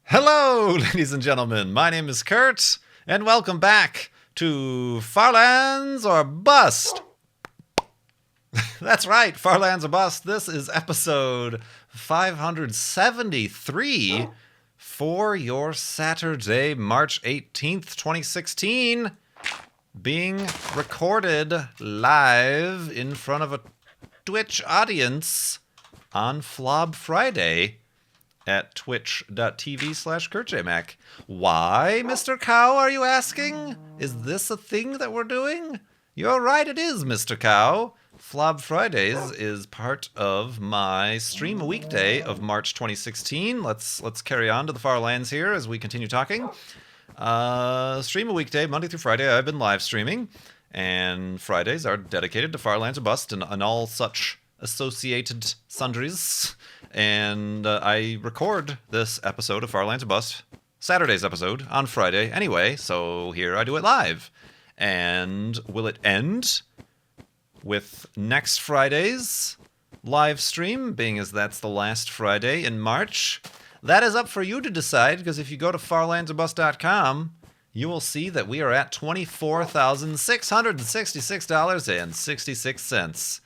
Hello, ladies and gentlemen. My name is Kurt, and welcome back to Farlands or Bust. That's right, Farlands or Bust. This is episode 573 for your Saturday, March 18th, 2016, being recorded live in front of a Twitch audience on Flob Friday at twitch.tv/KurtJMac. Why, Mr. Cow, are you asking? Is this a thing that we're doing? You're right, it is, Mr. Cow. Flob Fridays is part of my stream weekday of March 2016. Let's carry on to the far lands here as we continue talking. Stream a weekday, Monday through Friday. I've been live streaming, and Fridays are dedicated to Farlands or Bust and all such associated sundries. And I record this episode of Farlands or Bust, Saturday's episode, on Friday anyway, so here I do it live. And will it end with next Friday's live stream, being as that's the last Friday in March? That is up for you to decide, because if you go to farlandsorbust.com, you will see that we are at $24,666.66.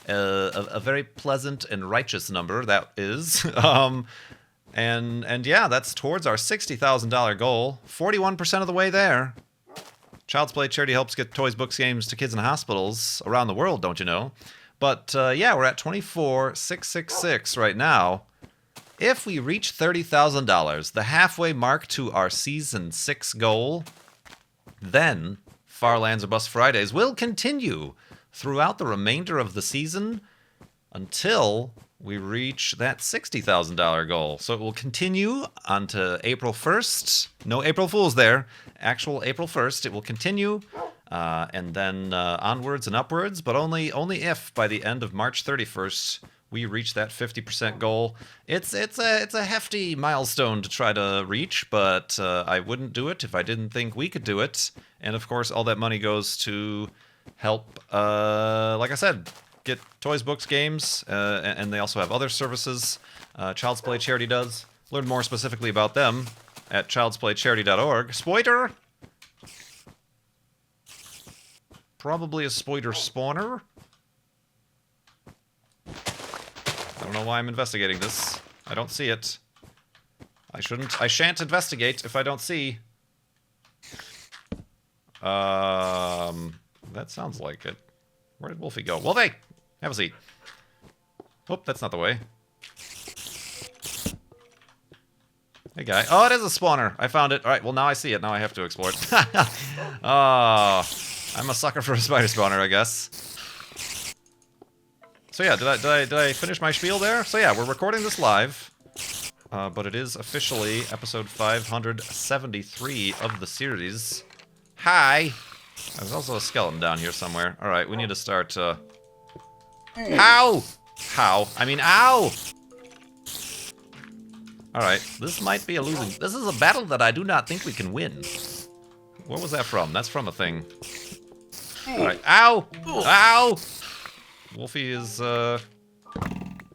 A very pleasant and righteous number, that is. And yeah, that's towards our $60,000 goal. 41% of the way there. Child's Play charity helps get toys, books, games to kids in hospitals around the world, don't you know? But yeah, we're at 24,666 right now. If we reach $30,000, the halfway mark to our Season 6 goal, then Farlands or Bust Fridays will continue throughout the remainder of the season until we reach that $60,000 goal. So it will continue onto April 1st. No April Fools there. Actual April 1st. It will continue and then onwards and upwards, but only if by the end of March 31st we reach that 50% goal. It's a hefty milestone to try to reach, but I wouldn't do it if I didn't think we could do it. And of course, all that money goes to help, like I said, get toys, books, games, and they also have other services. Child's Play Charity does. Learn more specifically about them at childsplaycharity.org. Spoiter! Probably a spoiter spawner. I don't know why I'm investigating this. I don't see it. I shan't investigate if I don't see. That sounds like it. Where did Wolfie go? Wolfie! Have a seat. Oh, that's not the way. Hey, guy. Oh, it is a spawner. I found it. All right, well, now I see it. Now I have to explore it. Oh, I'm a sucker for a spider spawner, I guess. So yeah, did I finish my spiel there? So yeah, we're recording this live, but it is officially episode 573 of the series. Hi! There's also a skeleton down here somewhere. Alright, we need to start, Ow! How? I mean, ow! Alright, this might be a losing... This is a battle that I do not think we can win. Where was that from? That's from a thing. Alright, ow! Ow! Wolfie is, Alright,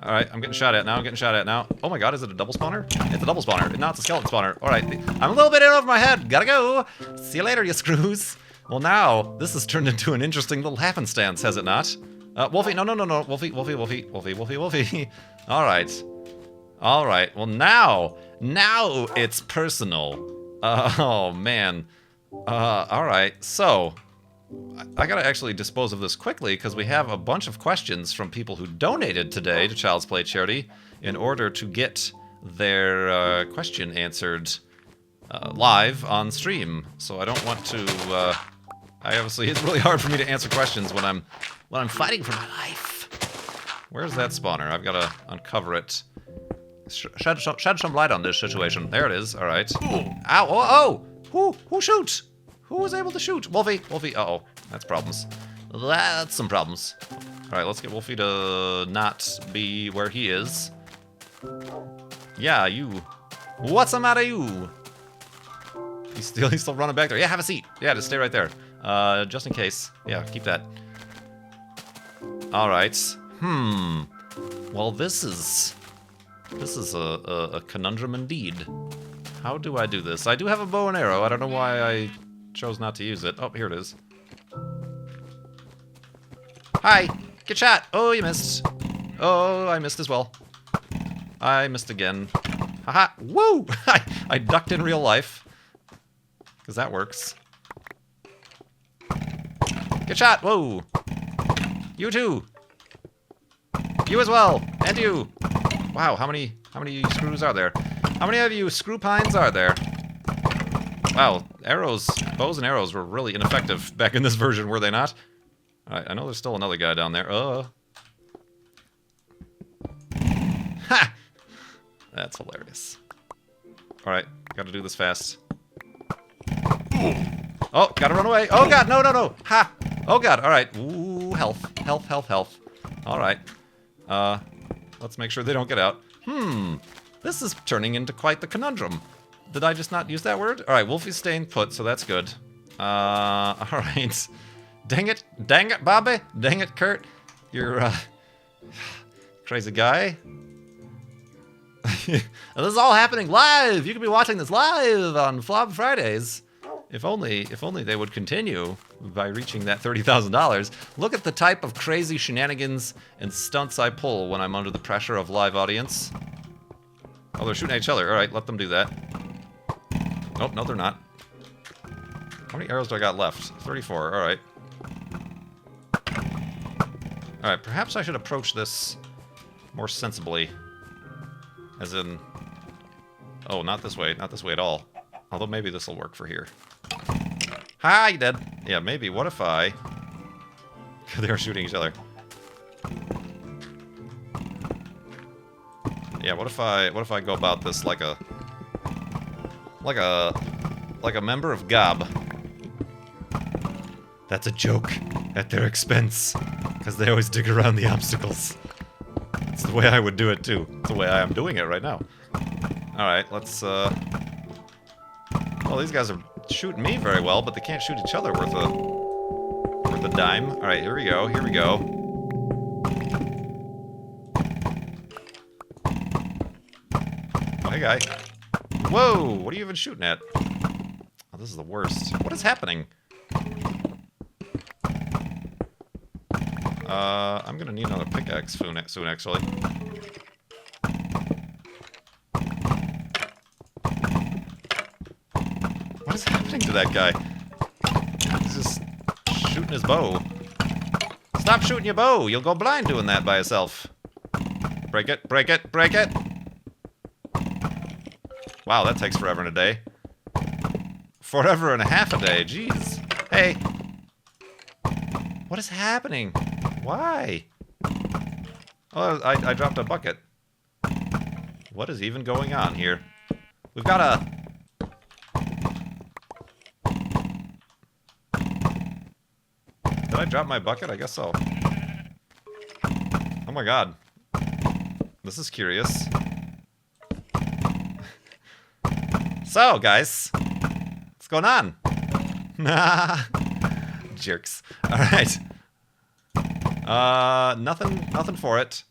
I'm getting shot at now. Oh my god, is it a double spawner? It's a double spawner. No, it's a skeleton spawner. Alright, I'm a little bit in over my head. Gotta go! See you later, you screws. Well, now, this has turned into an interesting little happenstance, has it not? Wolfie, no. Wolfie. Alright. Well, now it's personal. Oh, man. Alright, so... I gotta actually dispose of this quickly, because we have a bunch of questions from people who donated today to Child's Play Charity in order to get their question answered live on stream. So I don't want to... it's really hard for me to answer questions when I'm fighting for my life. Where's that spawner? I've got to uncover it. Shed some light on this situation. There it is. All right. Ow! Oh! Who shoots? Who was able to shoot? Wolfie. Uh-oh. That's problems. That's some problems. All right, let's get Wolfie to not be where he is. Yeah, you. What's the matter, you? He's still running back there. Yeah, have a seat. Yeah, just stay right there. Just in case. Yeah, keep that. All right. Well, this is a conundrum indeed. How do I do this? I do have a bow and arrow. I don't know why I chose not to use it. Oh, here it is. Hi! Get shot! Oh, you missed. Oh, I missed as well. I missed again. Haha! Woo! I ducked in real life. Because that works. Get shot! Whoa! You too! You as well! And you! Wow, how many screws are there? How many of you screw pines are there? Wow, bows and arrows were really ineffective back in this version, were they not? Alright, I know there's still another guy down there. Ha! That's hilarious. Alright, gotta do this fast. Oh, gotta run away. Oh god, no, no, no! Ha! Oh god, alright. Ooh, health. Health, health, health. Alright. Let's make sure they don't get out. This is turning into quite the conundrum. Did I just not use that word? Alright, Wolfie's staying put, so that's good. Alright. Dang it, Bobby. Dang it, Kurt. You're, crazy guy. This is all happening live! You could be watching this live on Flob Fridays. If only they would continue by reaching that $30,000. Look at the type of crazy shenanigans and stunts I pull when I'm under the pressure of live audience. Oh, they're shooting at each other. Alright, let them do that. Nope, no, they're not. How many arrows do I got left? 34, alright. Alright, perhaps I should approach this more sensibly. As in... Oh, not this way. Not this way at all. Although maybe this will work for here. Hi, you dead. Yeah, maybe. What if I... They are shooting each other. Yeah, what if I go about this like a member of GOB? That's a joke at their expense, because they always dig around the obstacles. It's the way I would do it too. It's the way I am doing it right now. Alright, let's well, these guys are shooting me very well, but they can't shoot each other worth a dime. Alright, here we go, here we go. Oh, hey guy. Whoa, what are you even shooting at? Oh, this is the worst. What is happening? I'm gonna need another pickaxe soon, actually. What is happening to that guy? He's just shooting his bow. Stop shooting your bow! You'll go blind doing that by yourself. Break it, break it, break it! Wow, that takes forever and a day. Forever and a half a day, jeez. Hey! What is happening? Why? Oh, I dropped a bucket. What is even going on here? We've got a... Did I drop my bucket? I guess so. Oh my god. This is curious. So, guys. What's going on? Jerks. Alright. Nothing for it.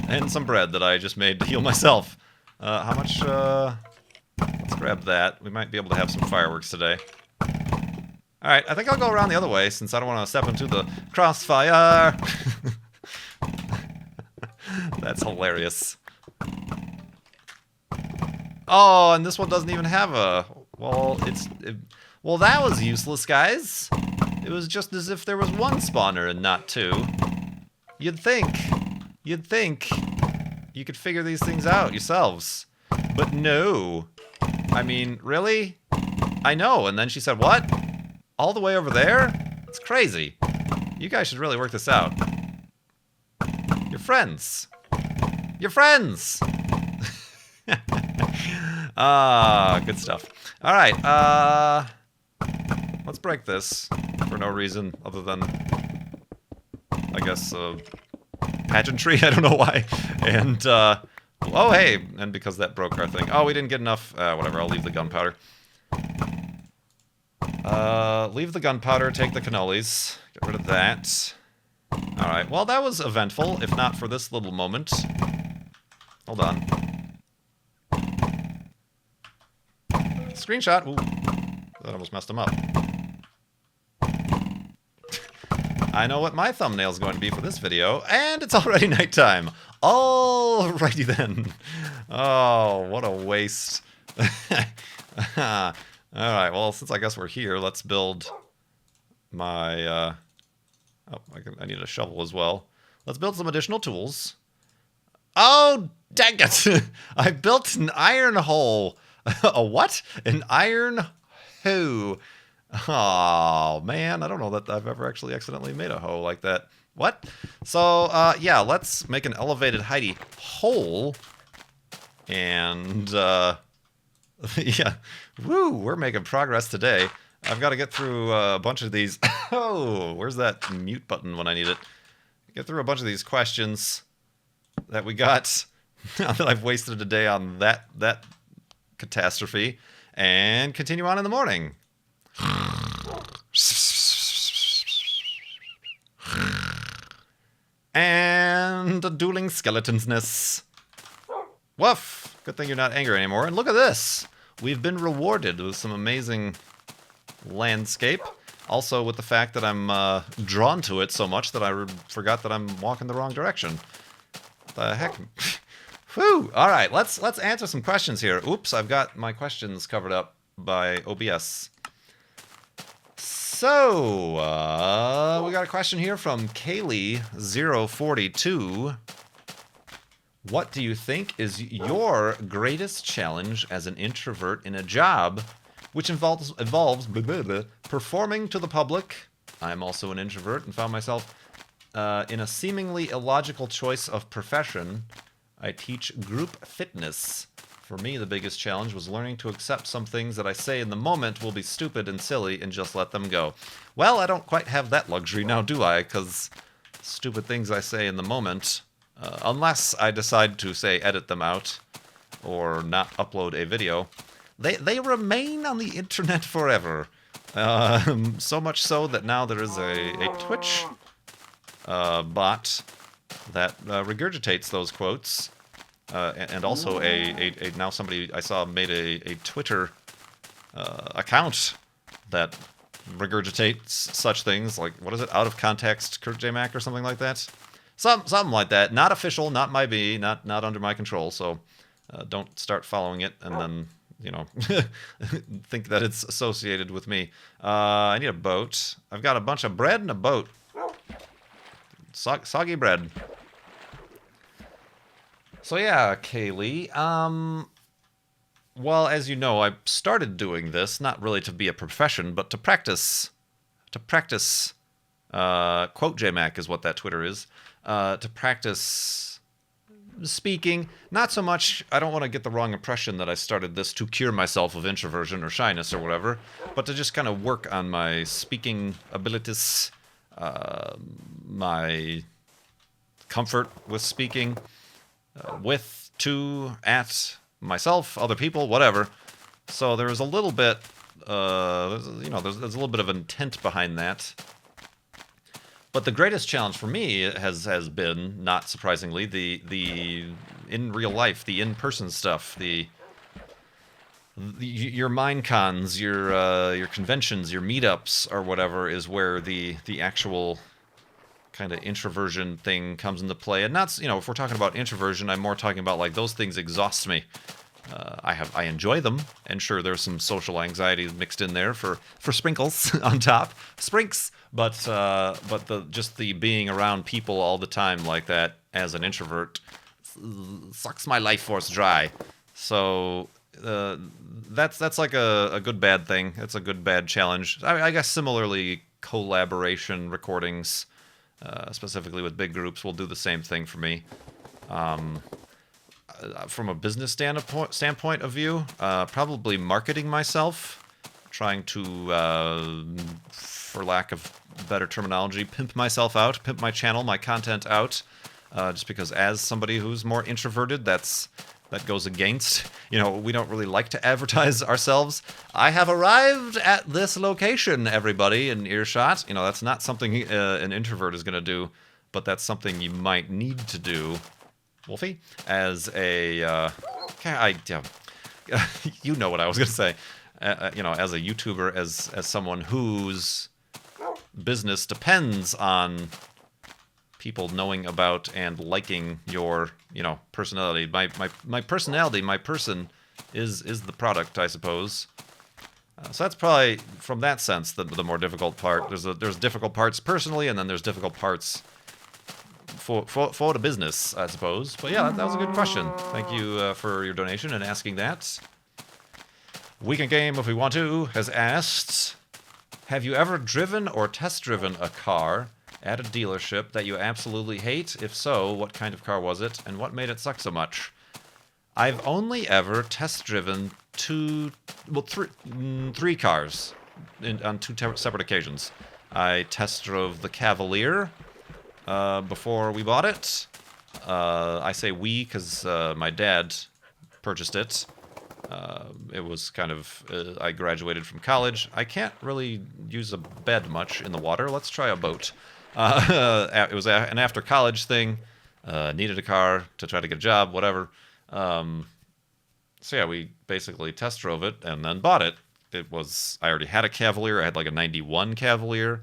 And some bread that I just made to heal myself. How much, let's grab that. We might be able to have some fireworks today. Alright, I think I'll go around the other way, since I don't want to step into the crossfire. That's hilarious. Oh, and this one doesn't even have a... Well, well, that was useless, guys. It was just as if there was one spawner and not two. You'd think you could figure these things out yourselves. But no. I mean, really? I know, and then she said, what? All the way over there? It's crazy. You guys should really work this out. You're friends. You're friends! Good stuff. Alright, let's break this for no reason other than, I guess, pageantry? I don't know why. And, oh, hey! And because that broke our thing. Oh, we didn't get enough. Whatever, I'll leave the gunpowder. Leave the gunpowder, take the cannolis. Get rid of that. Alright, well, that was eventful, if not for this little moment. Hold on. screenshot. Ooh, that almost messed him up. I know what my thumbnail's going to be for this video, and it's already nighttime. Alrighty then. Oh, what a waste. Alright, well, since I guess we're here, let's build my... oh, I need a shovel as well. Let's build some additional tools. Oh, dang it! I built an iron hole. A what? An iron hoe. Oh, man, I don't know that I've ever actually accidentally made a hoe like that. What? So, yeah, let's make an elevated heighty hole. And, yeah, woo, we're making progress today. I've got to get through a bunch of these. Oh, where's that mute button when I need it? Get through a bunch of these questions that we got. Now that I've wasted a day on that catastrophe. And continue on in the morning. And a dueling skeletonsness. Woof! Good thing you're not angry anymore. And look at this! We've been rewarded with some amazing landscape. Also with the fact that I'm drawn to it so much that I forgot that I'm walking the wrong direction. What the heck? Whew! Alright, let's answer some questions here. Oops, I've got my questions covered up by OBS. So, we got a question here from Kaylee042. What do you think is your greatest challenge as an introvert in a job which involves performing to the public? I'm also an introvert and found myself in a seemingly illogical choice of profession. I teach group fitness. For me, the biggest challenge was learning to accept some things that I say in the moment will be stupid and silly and just let them go. Well, I don't quite have that luxury now, do I? Because stupid things I say in the moment, unless I decide to, say, edit them out or not upload a video, they remain on the internet forever. So much so that now there is a Twitch bot that regurgitates those quotes. And also now somebody I saw made a Twitter account that regurgitates such things like, what is it, out of context Kurt J. Mac or something like that? Something like that. Not official, not my be, not under my control, so don't start following it and then, you know, think that it's associated with me. I need a boat. I've got a bunch of bread and a boat. Soggy bread. So yeah, Kaylee, well, as you know, I started doing this, not really to be a profession, but to practice, quote JMac is what that Twitter is, to practice speaking. Not so much, I don't want to get the wrong impression that I started this to cure myself of introversion or shyness or whatever, but to just kind of work on my speaking abilities, my comfort with speaking, with, to, at, myself, other people, whatever. So there's a little bit, there's a little bit of intent behind that. But the greatest challenge for me has been, not surprisingly, the in real life, the in-person stuff, your Minecons, your conventions, your meetups, or whatever, is where the actual kind of introversion thing comes into play. And not, if we're talking about introversion, I'm more talking about like those things exhaust me. I enjoy them, and sure, there's some social anxiety mixed in there for sprinkles on top, sprinks. But the being around people all the time like that as an introvert sucks my life force dry. So that's like a good bad thing. It's a good bad challenge. I guess similarly, collaboration recordings. Specifically with big groups, will do the same thing for me. From a business standpoint of view, probably marketing myself, trying to, for lack of better terminology, pimp myself out, pimp my channel, my content out, just because as somebody who's more introverted, that goes against, we don't really like to advertise ourselves. I have arrived at this location, everybody, in earshot. That's not something an introvert is going to do, but that's something you might need to do, Wolfie, as a, you know what I was going to say, as a YouTuber, as someone whose business depends on people knowing about and liking your, personality. My personality, my person is the product, I suppose. So that's probably, from that sense, the more difficult part. There's difficult parts personally, and then there's difficult parts for the business, I suppose. But yeah, that was a good question. Thank you for your donation and asking that. Weekend Game, if we want to, has asked, have you ever driven or test driven a car at a dealership that you absolutely hate? If so, what kind of car was it, and what made it suck so much? I've only ever test driven three cars on two separate occasions. I test drove the Cavalier before we bought it. I say we because my dad purchased it. It was kind of, I graduated from college. I can't really use a bed much in the water. Let's try a boat. It was an after college thing. Needed a car to try to get a job, whatever. So yeah, we basically test drove it and then bought it. I already had a Cavalier. I had like a 91 Cavalier.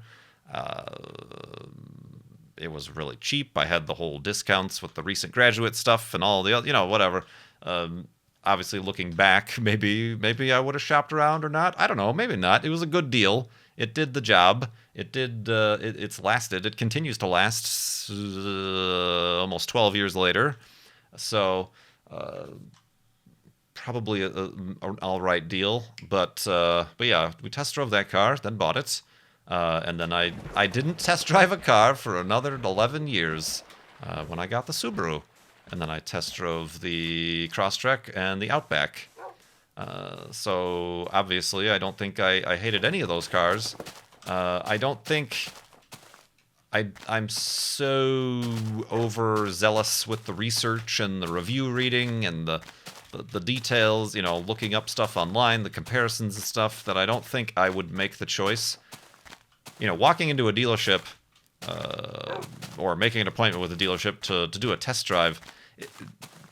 It was really cheap. I had the whole discounts with the recent graduate stuff and all the, whatever. Obviously, looking back, maybe I would have shopped around or not. I don't know. Maybe not. It was a good deal. It did the job. It did. It's lasted. It continues to last almost 12 years later. So probably an all right deal. But yeah, we test drove that car, then bought it, and then I didn't test drive a car for another 11 years when I got the Subaru. And then I test drove the Crosstrek and the Outback. So obviously, I don't think I hated any of those cars. I don't think I'm so overzealous with the research and the review reading and the details, looking up stuff online, the comparisons and stuff, that I don't think I would make the choice. Walking into a dealership or making an appointment with a dealership to do a test drive, it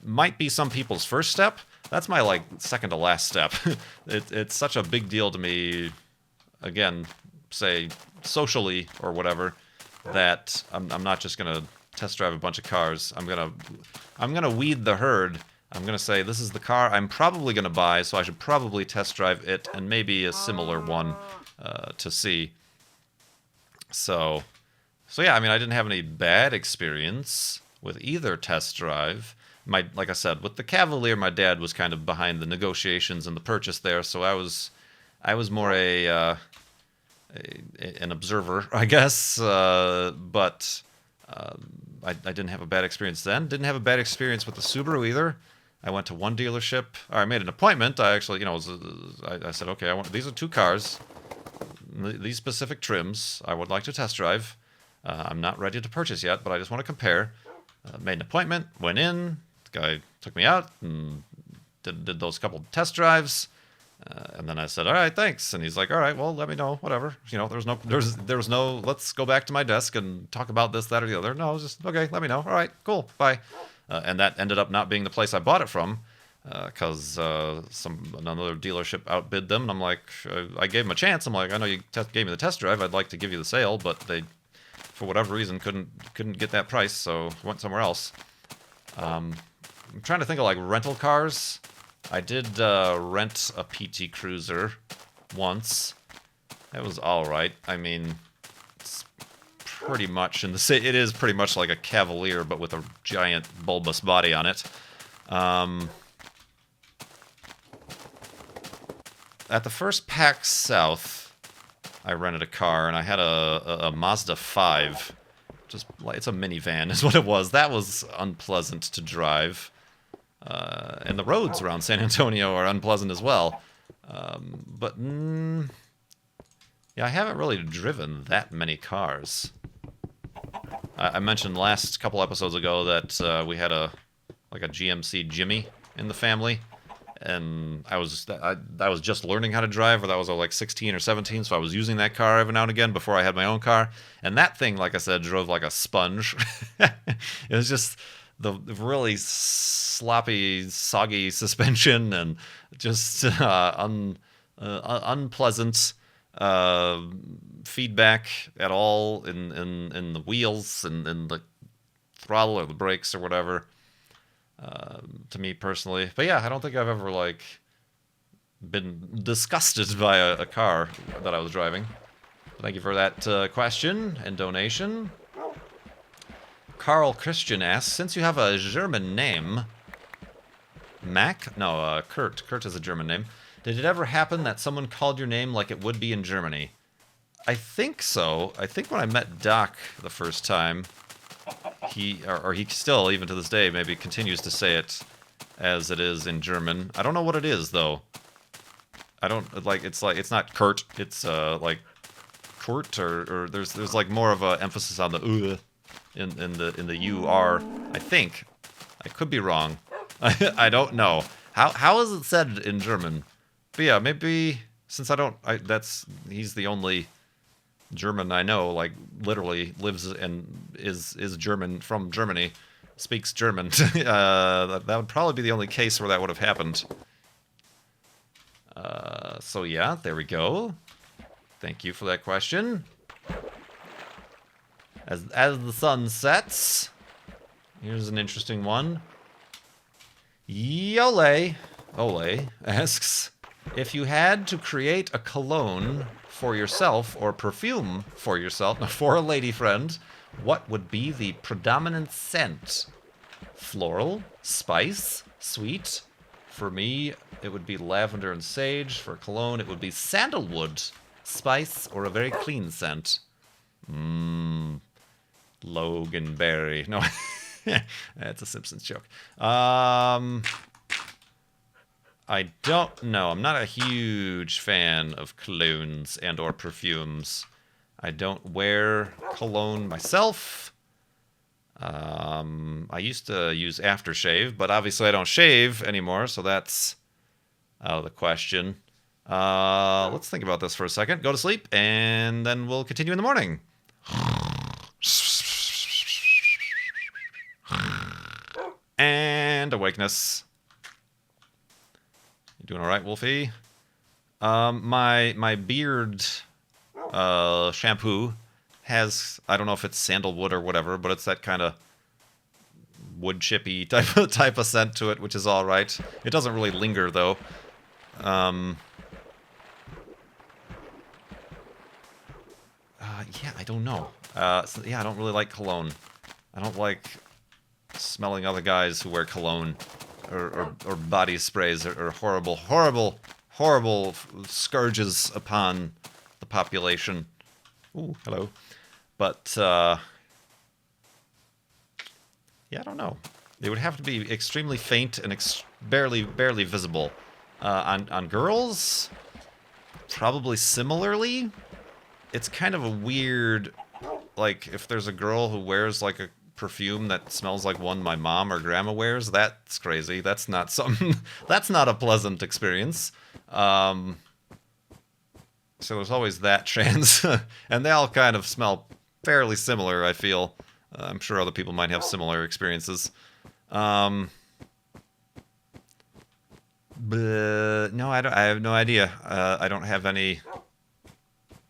might be some people's first step. That's my second to last step. It's such a big deal to me, again, say socially or whatever, that I'm not just gonna test drive a bunch of cars. I'm gonna weed the herd. I'm gonna say, this is the car I'm probably gonna buy, so I should probably test drive it and maybe a similar one to see. So yeah, I didn't have any bad experience with either test drive. Like I said, with the Cavalier, my dad was kind of behind the negotiations and the purchase there, so I was more an observer, I guess. But I didn't have a bad experience then. Didn't have a bad experience with the Subaru either. I went to one dealership, or I made an appointment. I actually, I said, okay, these are two cars, these specific trims I would like to test drive. I'm not ready to purchase yet, but I just want to compare. Made an appointment, went in, the guy took me out and did those couple test drives. And then I said, all right, thanks. And he's like, all right, well, let me know, whatever. There was no, let's go back to my desk and talk about this, that, or the other. No, it was just, okay, let me know. All right, cool, bye. And that ended up not being the place I bought it from, because another dealership outbid them. And I'm like, I gave them a chance. I'm like, I know you gave me the test drive. I'd like to give you the sale, but they, for whatever reason, couldn't get that price, so went somewhere else. I'm trying to think of rental cars. I did rent a PT Cruiser once. It was all right. It's pretty much it is pretty much like a Cavalier, but with a giant bulbous body on it. At the first PAX South, I rented a car, and I had a Mazda 5. It's a minivan is what it was. That was unpleasant to drive. And the roads around San Antonio are unpleasant as well. But I haven't really driven that many cars. I mentioned last couple episodes ago that we had a GMC Jimmy in the family. And I was just learning how to drive, or that was 16 or 17, so I was using that car every now and again before I had my own car. And that thing, like I said, drove like a sponge. It was just the really sloppy, soggy suspension and just unpleasant feedback at all in the wheels and in the throttle or the brakes or whatever. To me personally, but yeah, I don't think I've ever like been disgusted by a car that I was driving. Thank you for that question and donation. Carl Christian asks, since you have a German name, Mac? No, Kurt. Kurt is a German name. Did it ever happen that someone called your name like it would be in Germany? I think so. I think when I met Doc the first time, he still, even to this day, maybe continues to say it as it is in German. I don't know what it is, though. I don't, like, it's not Kurt. It's, like, Kurt, or there's like more of a emphasis on the in the UR, I think. I could be wrong. I don't know. How is it said in German? But yeah, maybe since he's the only German I know, like literally lives and is German from Germany, speaks German. That would probably be the only case where that would have happened. So yeah, there we go. Thank you for that question. As the sun sets, here's an interesting one. Ole asks, if you had to create a cologne for yourself or perfume for yourself, for a lady friend, what would be the predominant scent? Floral, spice, sweet. For me, it would be lavender and sage. For cologne, it would be sandalwood, spice, or a very clean scent. Loganberry. No, that's a Simpsons joke. I don't know. I'm not a huge fan of colognes and or perfumes. I don't wear cologne myself. I used to use aftershave, but obviously I don't shave anymore, so that's out of the question. Let's think about this for a second. Go to sleep, and then we'll continue in the morning. And awakeness. You doing all right, Wolfie? My beard shampoo has, I don't know if it's sandalwood or whatever, but it's that kind of wood chippy type of scent to it, which is all right. It doesn't really linger though. Yeah, I don't know. So, yeah, I don't really like cologne. I don't like smelling other guys who wear cologne or body sprays or horrible scourges upon the population. Ooh, hello. But yeah, I don't know. They would have to be extremely faint and barely visible. On girls, probably similarly. It's kind of a weird, like, if there's a girl who wears like a perfume that smells like one my mom or grandma wears, that's crazy. That's not something, that's not a pleasant experience. So there's always that chance. And they all kind of smell fairly similar, I feel. I'm sure other people might have similar experiences. But no, I have no idea. I don't have any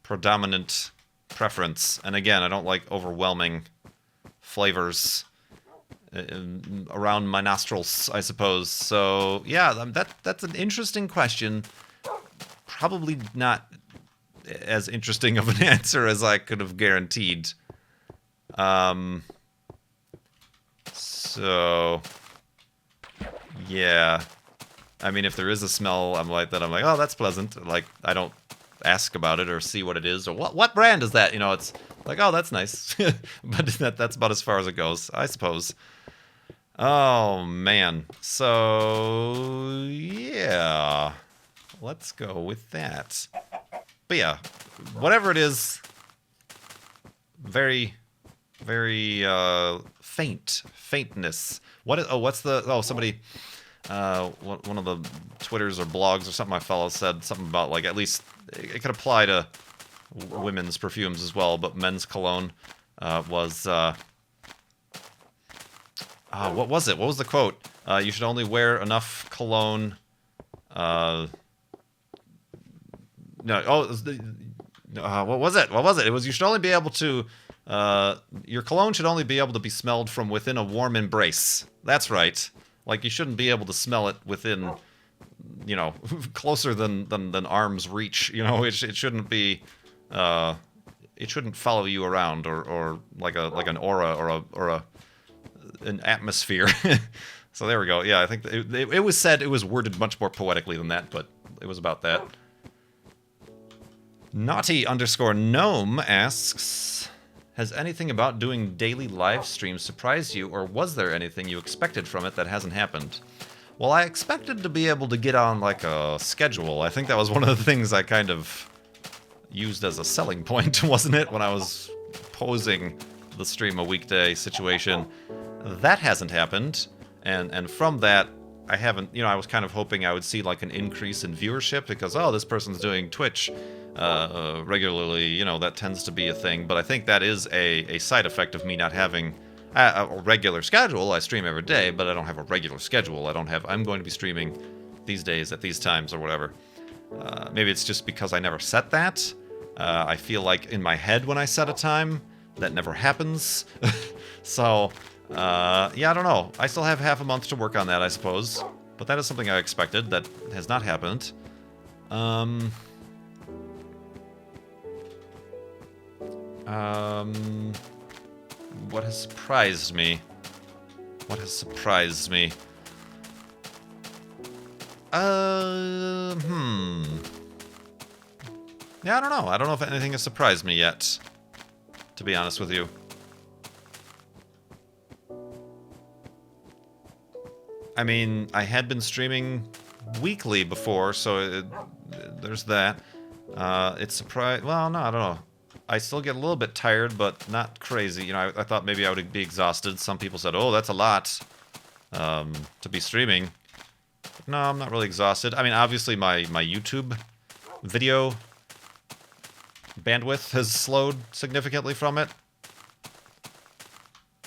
predominant preference. And again, I don't like overwhelming flavors around my nostrils, I suppose. So yeah, that's an interesting question. Probably not as interesting of an answer as I could have guaranteed. So yeah, I mean, if there is a smell, I'm like, oh, that's pleasant. Like, I don't ask about it or see what it is or what brand is that? You know, it's like, oh, that's nice. But that's about as far as it goes, I suppose. Oh man. So yeah, let's go with that. But yeah, whatever it is, very faintness. Somebody, one of the Twitters or blogs or something I follow said something about, like, at least it could apply to women's perfumes as well, but men's cologne was what was it? What was the quote? You should only wear enough cologne No. Oh, it was what was it? What was it? It was you should only be able to. Your cologne should only be able to be smelled from within a warm embrace. That's right. Like you shouldn't be able to smell it within, closer than arm's reach. It shouldn't be. It shouldn't follow you around or like an aura or an atmosphere. So there we go. Yeah, I think it was said, it was worded much more poetically than that, but it was about that. Naughty_gnome asks, has anything about doing daily live streams surprised you, or was there anything you expected from it that hasn't happened? Well, I expected to be able to get on like a schedule. I think that was one of the things I kind of used as a selling point, wasn't it, when I was posing the stream a weekday situation. That hasn't happened, and from that, I haven't, I was kind of hoping I would see like an increase in viewership because, oh, this person's doing Twitch regularly, that tends to be a thing. But I think that is a side effect of me not having a regular schedule. I stream every day, but I don't have a regular schedule. I'm going to be streaming these days at these times or whatever. Maybe it's just because I never set that. I feel like in my head when I set a time, that never happens. So, I don't know. I still have half a month to work on that, I suppose. But that is something I expected that has not happened. What has surprised me? What has surprised me? Yeah, I don't know. I don't know if anything has surprised me yet, to be honest with you. I mean, I had been streaming weekly before, so there's that. It's surprised. Well, no, I don't know. I still get a little bit tired, but not crazy. I thought maybe I would be exhausted. Some people said, "Oh, that's a lot to be streaming." But no, I'm not really exhausted. I mean, obviously, my YouTube video bandwidth has slowed significantly from it.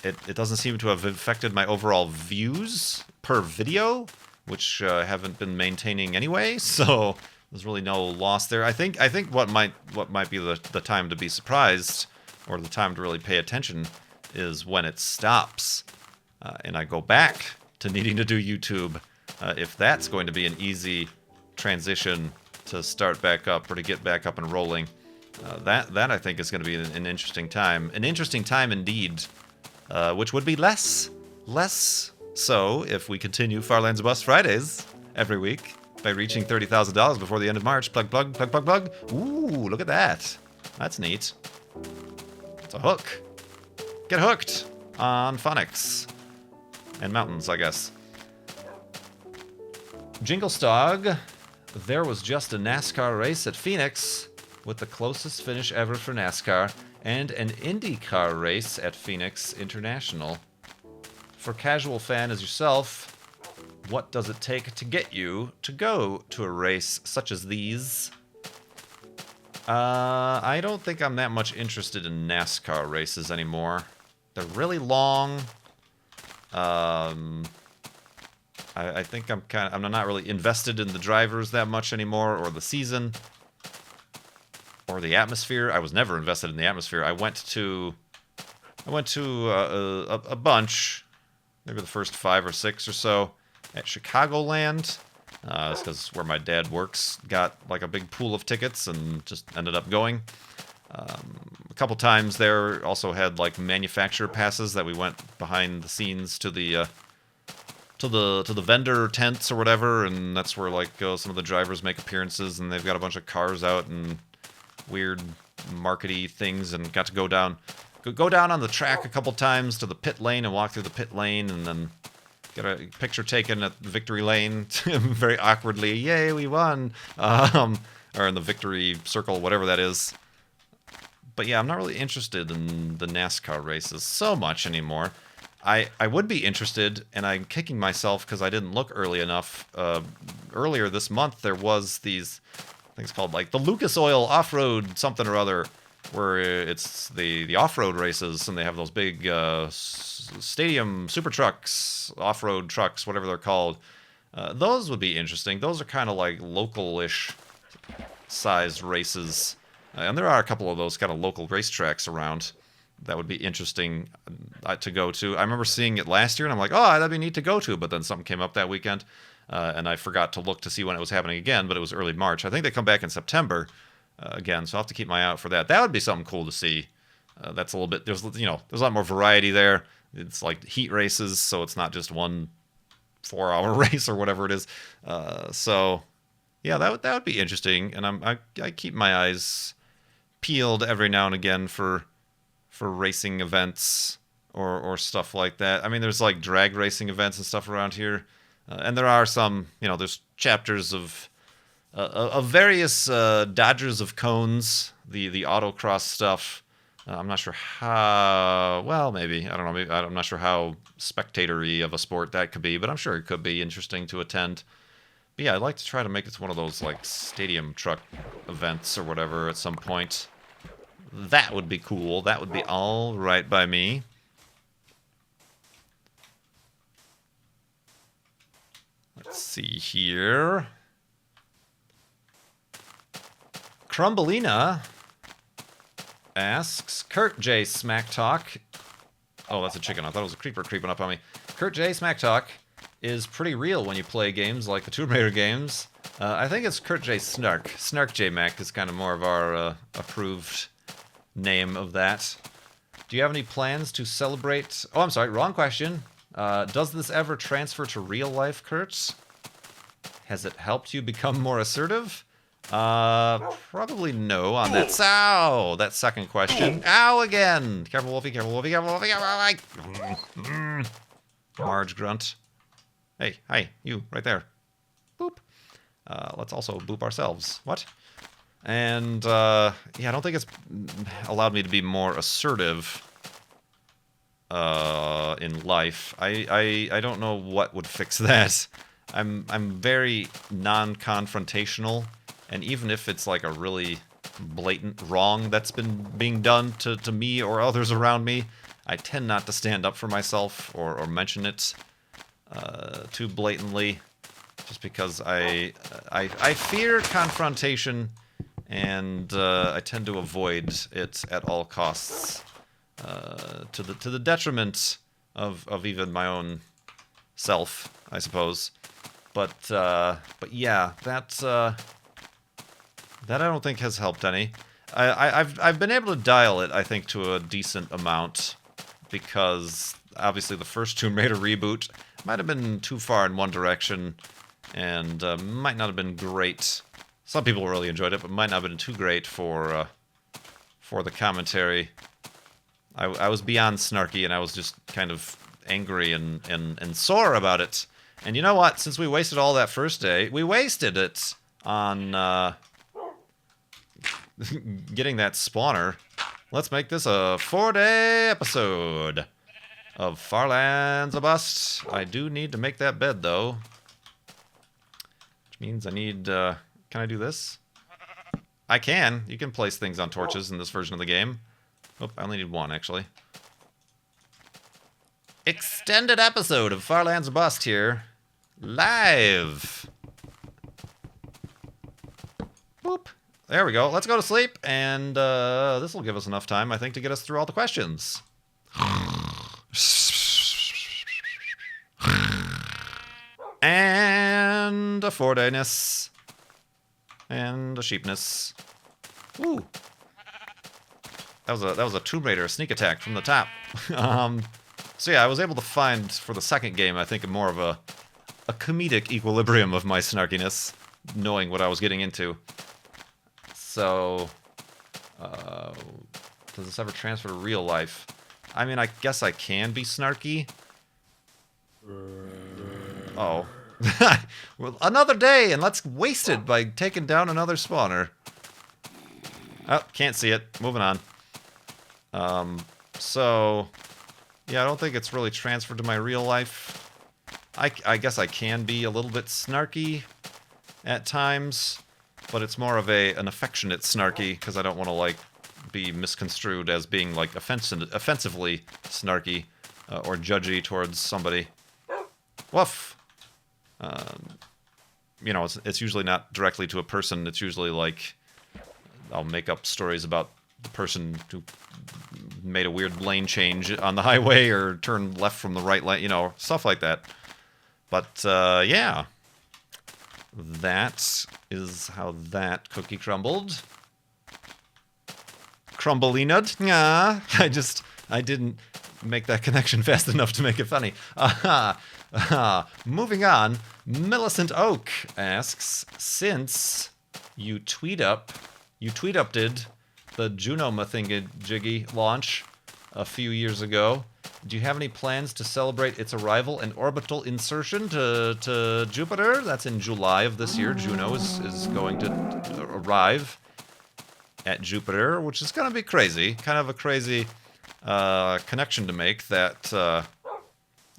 It doesn't seem to have affected my overall views per video, which I haven't been maintaining anyway, so there's really no loss there. I think what might be the time to be surprised, or the time to really pay attention, is when it stops, and I go back to needing to do YouTube. If that's going to be an easy transition to start back up or to get back up and rolling, that I think is going to be an interesting time. An interesting time indeed. Which would be less so if we continue Farlands Bust Fridays every week by reaching $30,000 before the end of March. Plug, plug, plug, plug, plug. Ooh, look at that. That's neat. It's a hook. Get hooked on phonics. And mountains, I guess. Jinglestog. There was just a NASCAR race at Phoenix with the closest finish ever for NASCAR, and an IndyCar race at Phoenix International. For casual fan as yourself, what does it take to get you to go to a race such as these? I don't think I'm that much interested in NASCAR races anymore. They're really long. I think I'm not really invested in the drivers that much anymore, or the season. Or the atmosphere. I was never invested in the atmosphere. I went to a bunch, maybe the first 5 or 6 or so, at Chicagoland. It's because where my dad works got like a big pool of tickets and just ended up going. A couple times there also had like manufacturer passes that we went behind the scenes to the vendor tents or whatever, and that's where like some of the drivers make appearances, and they've got a bunch of cars out and weird markety things, and got to go down on the track a couple times to the pit lane and walk through the pit lane, and then get a picture taken at victory lane very awkwardly. Yay, we won! Or in the victory circle, whatever that is. But yeah, I'm not really interested in the NASCAR races so much anymore. I would be interested, and I'm kicking myself because I didn't look early enough. Earlier this month, there was these things called like the Lucas Oil Off-Road something or other, where it's the off-road races, and they have those big stadium super trucks, off-road trucks, whatever they're called. Those would be interesting. Those are kind of like local-ish sized races. And there are a couple of those kind of local racetracks around that would be interesting to go to. I remember seeing it last year, and I'm like, oh, that'd be neat to go to. But then something came up that weekend, and I forgot to look to see when it was happening again, but it was early March. I think they come back in September again, so I'll have to keep my eye out for that. That would be something cool to see. That's a little bit, there's a lot more variety there. It's like heat races, so it's not just one 4-hour race or whatever it is. So yeah, that would be interesting, and I keep my eyes peeled every now and again for racing events or stuff like that. I mean, there's like drag racing events and stuff around here, and there are some, there's chapters of various Dodgers of Cones, the autocross stuff. I'm not sure how, well, maybe, I don't know, I'm not sure how spectatory of a sport that could be, but I'm sure it could be interesting to attend. But yeah, I'd like to try to make it one of those, like, stadium truck events or whatever at some point. That would be cool. That would be all right by me. Let's see here. Crumbelina asks, Kurt J. Smack Talk. Oh, that's a chicken. I thought it was a creeper creeping up on me. Kurt J. Smack Talk is pretty real when you play games like the Tomb Raider games. I think it's Kurt J. Snark. Snark J. Mac is kind of more of our approved name of that. Do you have any plans to celebrate... Oh, I'm sorry, wrong question. Does this ever transfer to real life, Kurt? Has it helped you become more assertive? Probably no on that. Ow! That second question. Ow again! Careful, Wolfie, careful, Wolfie, careful, Wolfie, careful, Marge grunt. Hey, hi, you, right there. Boop. Let's also boop ourselves. What? And, yeah, I don't think it's allowed me to be more assertive in life. I don't know what would fix that. I'm very non-confrontational, and even if it's like a really blatant wrong that's been being done to me or others around me, I tend not to stand up for myself or mention it too blatantly, just because I fear confrontation, and I tend to avoid it at all costs, to the detriment of even my own self, I suppose. But yeah, that I don't think has helped any. I've been able to dial it, I think, to a decent amount, because obviously the first Tomb Raider reboot might have been too far in one direction, and might not have been great. Some people really enjoyed it, but might not have been too great for the commentary. I was beyond snarky, and I was just kind of angry and sore about it. And you know what? Since we wasted all that first day, we wasted it on getting that spawner. Let's make this a 4-day episode of Farlands a Bust. I do need to make that bed, though. Which means I need... can I do this? I can. You can place things on torches in this version of the game. Oh, I only need one, actually. Extended episode of Farlands a Bust here. Live! Boop. There we go. Let's go to sleep, and this will give us enough time, I think, to get us through all the questions. And a 4-dayness. And a sheepness. Woo. That was a Tomb Raider sneak attack from the top. So yeah, I was able to find, for the second game, I think, more of a comedic equilibrium of my snarkiness, knowing what I was getting into. So, does this ever transfer to real life? I mean, I guess I can be snarky. Oh. Well, another day, and let's waste it by taking down another spawner. Oh, can't see it. Moving on. So, yeah, I don't think it's really transferred to my real life. I guess I can be a little bit snarky at times, but it's more of an affectionate snarky, because I don't want to, like, be misconstrued as being, like, offensively snarky or judgy towards somebody. Woof! You know, it's usually not directly to a person. It's usually, like, I'll make up stories about the person who made a weird lane change on the highway or turned left from the right lane, you know, stuff like that. But yeah, that is how that cookie crumbled. Crumblinud. Yeah, I didn't make that connection fast enough to make it funny. Moving on, Millicent Oak asks, since you tweet updid the Juno Mathinga-jiggy launch a few years ago, do you have any plans to celebrate its arrival and orbital insertion to Jupiter? That's in July of this year. Juno is going to arrive at Jupiter, which is going to be crazy. Kind of a crazy connection to make that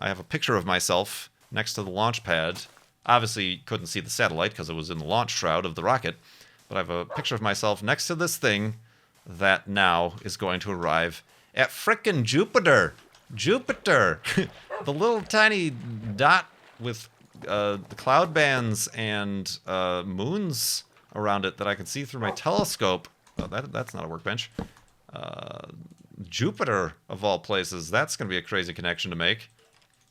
I have a picture of myself next to the launch pad. Obviously, you couldn't see the satellite because it was in the launch shroud of the rocket, but I have a picture of myself next to this thing that now is going to arrive at frickin' Jupiter. Jupiter! The little tiny dot with the cloud bands and moons around it that I can see through my telescope. Oh, that's not a workbench. Jupiter, of all places. That's going to be a crazy connection to make.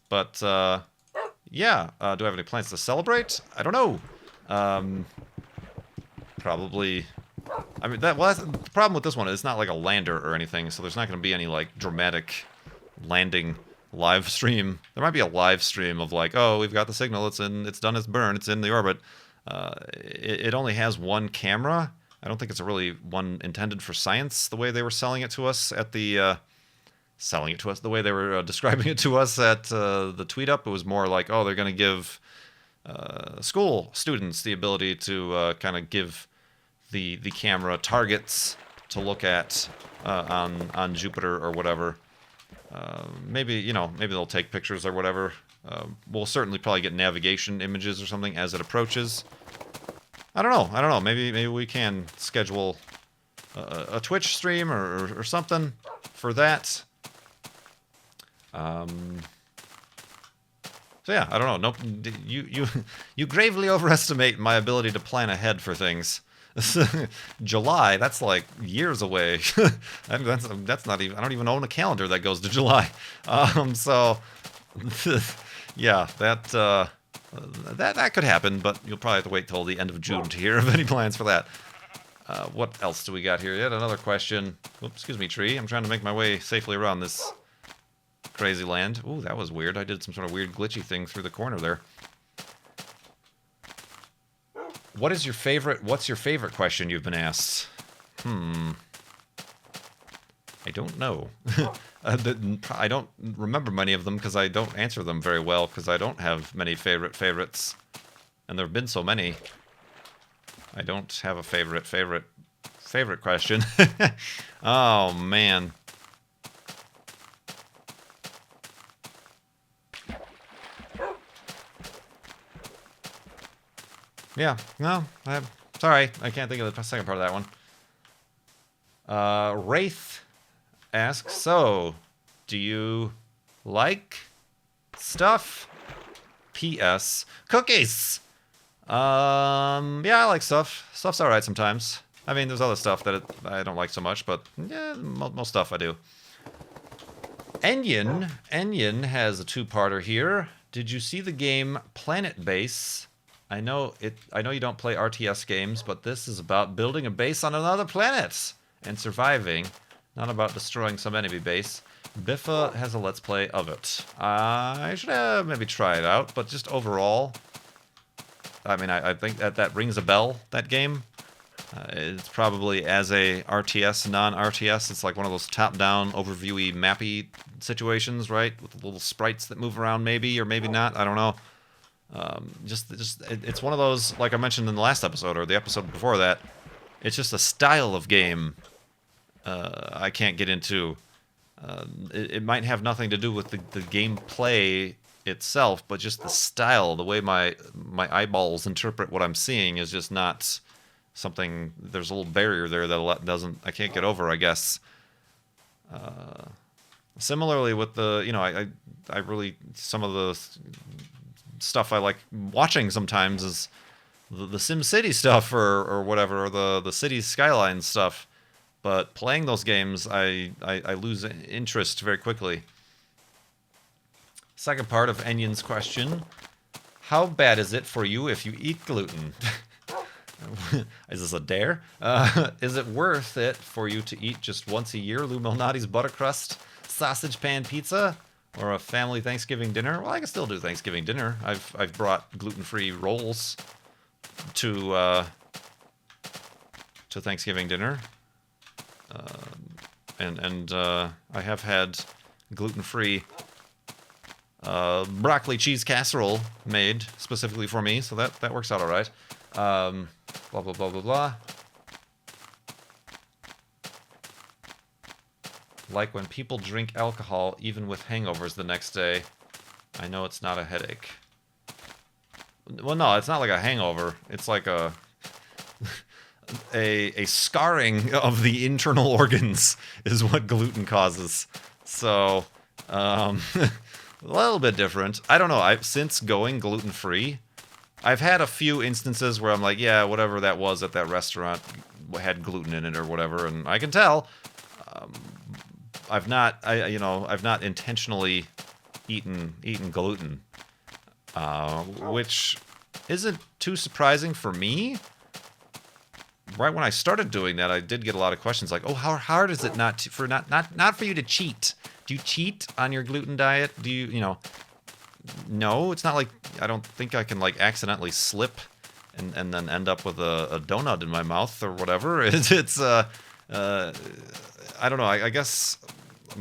But, yeah. Do I have any plans to celebrate? I don't know. Probably... I mean, that's the problem with this one. It's not like a lander or anything, so there's not going to be any, like, dramatic landing live stream. There might be a live stream of, like, oh, we've got the signal. It's done its burn. It's in the orbit. It only has one camera. I don't think it's really one intended for science, the way they were selling it to us at the... the way they were describing it to us at the tweet up. It was more like, oh, they're going to give school students the ability to kind of give the camera targets to look at on Jupiter or whatever. Maybe they'll take pictures or whatever. We'll certainly probably get navigation images or something as it approaches. I don't know. Maybe we can schedule a Twitch stream or something for that. So yeah, I don't know. Nope. You gravely overestimate my ability to plan ahead for things. July, that's like years away. That's not even. I don't even own a calendar that goes to July. So yeah, that could happen, but you'll probably have to wait till the end of June to hear of any plans for that. What else do we got here? Yet another question. Oops, excuse me, tree. I'm trying to make my way safely around this crazy land. Ooh, that was weird. I did some sort of weird glitchy thing through the corner there. What's your favorite question you've been asked? I don't know. I don't remember many of them because I don't answer them very well because I don't have many favorites. And there have been so many. I don't have a favorite question. Oh, man. Yeah, no, sorry, I can't think of the second part of that one. Wraith asks, so, do you like stuff? P.S. Cookies! Yeah, I like stuff. Stuff's alright sometimes. I mean, there's other stuff that I don't like so much, but yeah, most stuff I do. Enyin has a two-parter here. Did you see the game Planet Base? I know you don't play RTS games, but this is about building a base on another planet and surviving, not about destroying some enemy base. Biffa has a let's play of it. I should maybe try it out, but just overall, I mean, I think that rings a bell, that game. It's probably as a RTS, non-RTS, it's like one of those top-down, overviewy, mappy situations, right? With little sprites that move around maybe, or maybe not, I don't know. It's one of those, like I mentioned in the last episode or the episode before that. It's just a style of game I can't get into. It might have nothing to do with the gameplay itself, but just the style, the way my eyeballs interpret what I'm seeing is just not something. There's a little barrier there that I can't get over, I guess. Similarly with the, I really, some of the stuff I like watching sometimes is the Sim City stuff or whatever, or the Cities Skylines stuff. But playing those games, I lose interest very quickly. Second part of Enion's question: how bad is it for you if you eat gluten? Is this a dare? Is it worth it for you to eat just once a year Lou Malnati's buttercrust sausage pan pizza, or a family Thanksgiving dinner? Well, I can still do Thanksgiving dinner. I've brought gluten-free rolls to Thanksgiving dinner, and I have had gluten-free broccoli cheese casserole made specifically for me, so that works out all right. Blah, blah, blah, blah, blah. Like when people drink alcohol even with hangovers the next day. I know it's not a headache. Well, no, it's not like a hangover. It's like a scarring of the internal organs is what gluten causes. So, a little bit different. I don't know. Since going gluten-free, I've had a few instances where I'm like, yeah, whatever that was at that restaurant had gluten in it or whatever, and I can tell. I've not intentionally eaten gluten, which isn't too surprising for me. Right when I started doing that, I did get a lot of questions like, "Oh, how hard is it not for you to cheat? Do you cheat on your gluten diet? Do you No, it's not like I don't think I can like accidentally slip and then end up with a donut in my mouth or whatever. It's I don't know. I guess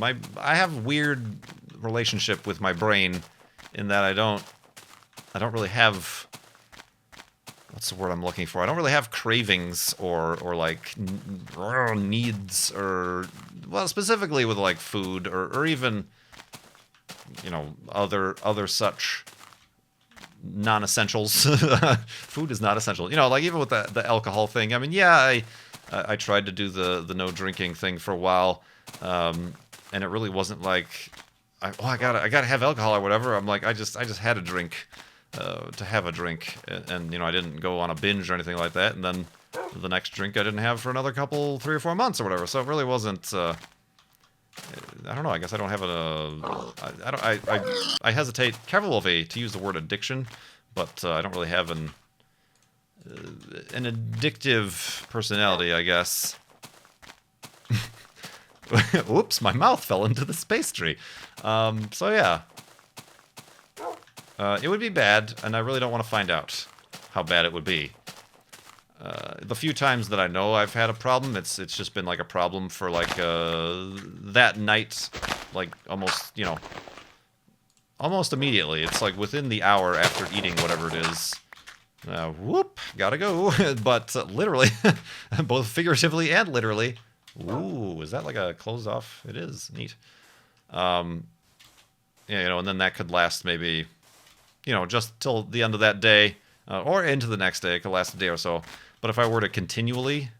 I have weird relationship with my brain in that I don't really have, what's the word I'm looking for? I don't really have cravings or like needs, or well, specifically with like food or even other such non-essentials. Food is not essential. Like even with the alcohol thing. I mean, yeah, I tried to do the no drinking thing for a while, and it really wasn't like I gotta have alcohol or whatever. I'm like I just had a drink to have a drink, and I didn't go on a binge or anything like that. And then the next drink I didn't have for another 3 or 4 months or whatever. So it really wasn't. I don't know. I guess I don't have I hesitate carefully to use the word addiction, but I don't really have an addictive personality, I guess. Whoops, my mouth fell into the space tree. So yeah. It would be bad, and I really don't want to find out how bad it would be. The few times that I know I've had a problem, it's just been like a problem for like that night, like almost immediately. It's like within the hour after eating whatever it is. Whoop, gotta go. But literally, both figuratively and literally. Ooh, is that like a closed off? It is neat. Yeah, and then that could last maybe, just till the end of that day, or into the next day. It could last a day or so. But if I were to continually,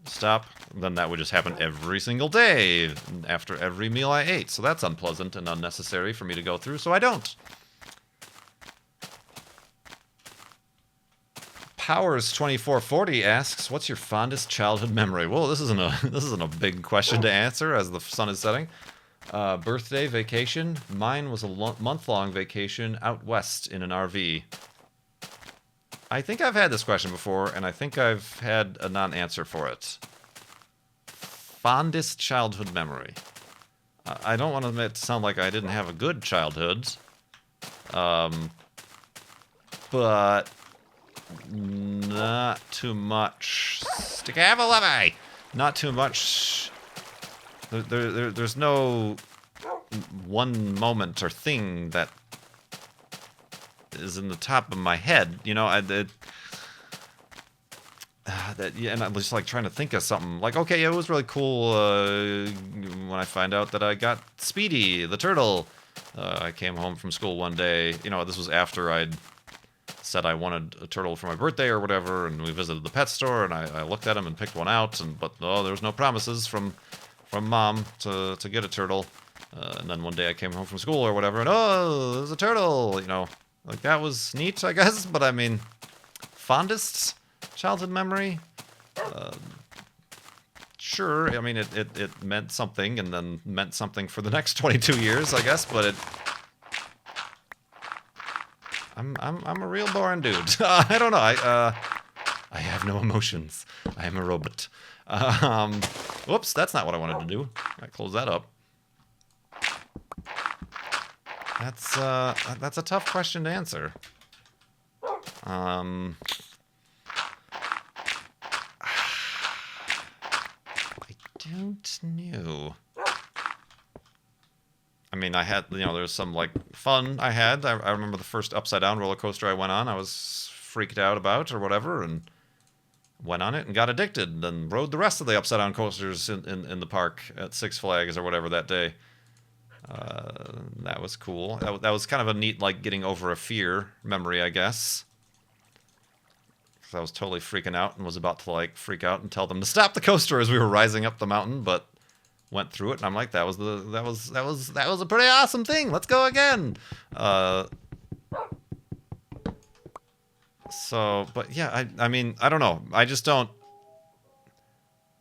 stop, then that would just happen every single day after every meal I ate. So that's unpleasant and unnecessary for me to go through, so I don't. Powers2440 asks, "What's your fondest childhood memory?" Well, this isn't a big question to answer as the sun is setting. Birthday, vacation. Mine was a month-long vacation out west in an RV. I think I've had this question before, and I think I've had a non-answer for it. Fondest childhood memory. I don't want it to sound like I didn't have a good childhood, but not too much. Not too much. There's no one moment or thing that is in the top of my head, and I'm just like trying to think of something. Like, okay, it was really cool when I find out that I got Speedy the turtle. I came home from school one day. This was after I'd said I wanted a turtle for my birthday or whatever, and we visited the pet store, and I looked at him and picked one out, but there was no promises from mom to get a turtle. And then one day I came home from school or whatever, and there's a turtle. Like that was neat, I guess. But I mean, Fondest childhood memory? Sure. I mean, it meant something, and then meant something for the next 22 years, I guess. But I'm a real boring dude. I don't know. I have no emotions. I am a robot. Whoops, that's not what I wanted to do. I close that up. That's a tough question to answer. I don't know. I mean, I had, there's some, like, fun I had. I remember the first upside-down roller coaster I went on. I was freaked out about or whatever, and went on it and got addicted, and rode the rest of the upside-down coasters in the park at Six Flags or whatever that day. That was cool. That was kind of a neat, like, getting over a fear memory, I guess. Because I was totally freaking out and was about to, like, freak out and tell them to stop the coaster as we were rising up the mountain, but went through it, and I'm like, that was a pretty awesome thing. Let's go again. So, but yeah, I mean, I don't know. I just don't.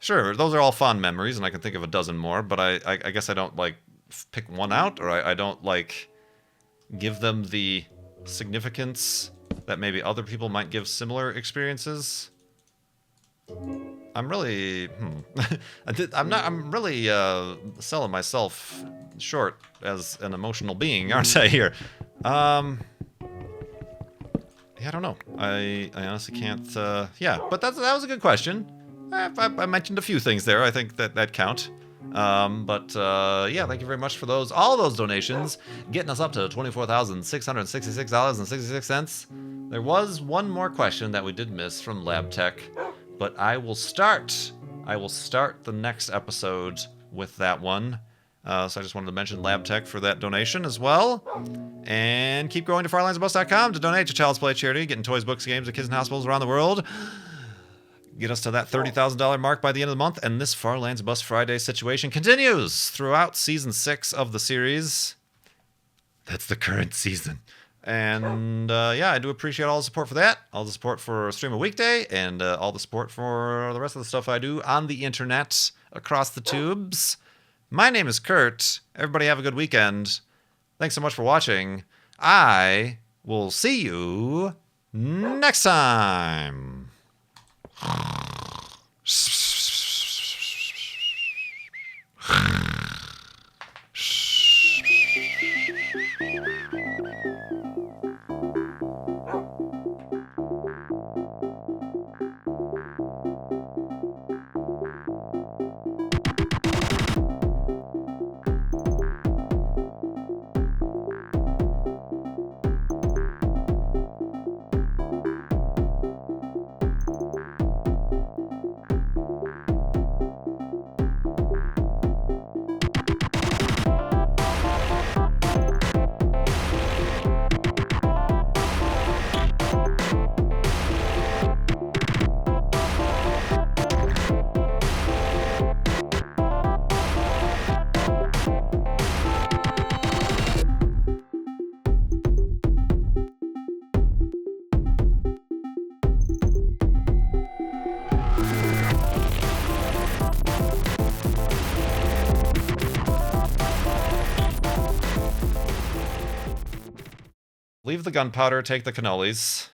Sure, those are all fond memories, and I can think of a dozen more, but I guess I don't, like, pick one out, or I don't, like, give them the significance that maybe other people might give similar experiences. I'm really, I'm really selling myself short as an emotional being, aren't I, here? Yeah, I don't know. I honestly can't, yeah, but that was a good question. I mentioned a few things there. I think that count. Yeah, thank you very much for all those donations, getting us up to $24,666.66. There was one more question that we did miss from Lab Tech, but I will start the next episode with that one. So I just wanted to mention Lab Tech for that donation as well. And keep going to farlandsbus.com to donate to Child's Play charity, getting toys, books, games to kids in hospitals around the world. Get us to that $30,000 mark by the end of the month, and this Far Lands Bus Friday situation continues throughout Season 6 of the series. That's the current season. And, yeah, I do appreciate all the support for that, all the support for Stream a Weekday, and all the support for the rest of the stuff I do on the internet across the tubes. My name is Kurt. Everybody have a good weekend. Thanks so much for watching. I will see you next time. Leave the gunpowder, take the cannolis.